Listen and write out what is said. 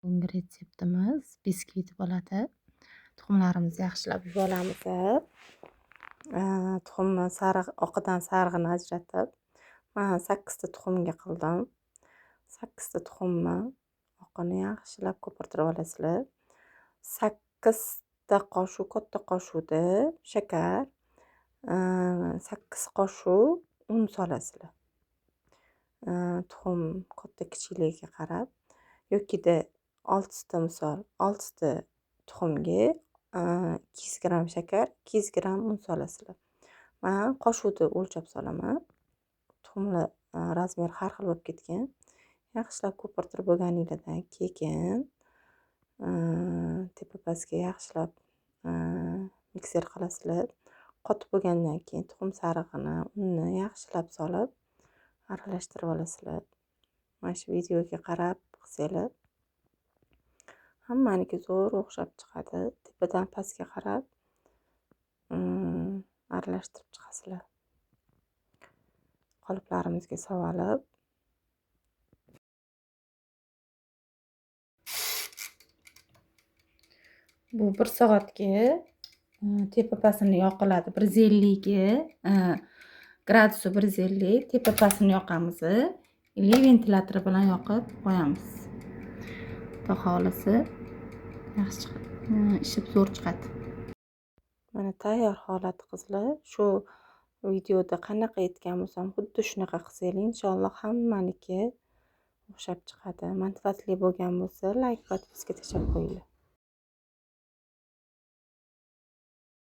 Bugungi retseptimiz biskvit bo'ladi. Tuxumlarimizni yaxshilab yuvib olamiz. Tuxumni oqidan sarig'ini ajratib, men 8 ta tuxumga qildim. 8 ta tuxumni oqini yaxshilab ko'pirtirib olasizlar. 8 ta qoshiq katta qoshuvda shakar, 8 qoshiq un solasizlar. Tuxum katta kichikligiga qarab yokida 6 ta misol 6 ta tuxumga 200 gram shakar, 200 gram un solasizlar. Men qoshuvda o'lchab solaman. Tuxumlar razmeri har xil bo'lib ketgan. Yaxshilab ko'pirtirib bo'lganingizdan keyin tepa pastga yaxshilab mikser qilasizlar. Qotib bo'lgandan keyin tuxum sarig'ini, unni yaxshilab solib aralashtirib olasizlar. Mana shu videoga qarab qilsanglar hammaniki zo'r o'xshab chiqadi. Tepadan pastga qarab aralashtirib chiqasizlar. Qoliplarimizga solib bu 1 soatga tepa pastini yoqiladi. 150 ga gradusi 150, tepa pastini yoqamiz. Ili ventilyator bilan yoqib qo'yamiz. Xudo xolisi yaxshi ishib zo'r chiqadi. Mana tayyor holati qizlar. Shu videoda qanaqa aytgan bo'lsam, xuddi shunaqa qilsanglar, inshaalloh hammaniki o'xshab chiqadi. Manfaatli bo'lgan bo'lsa, layk, podpiska tashlab qo'yinglar.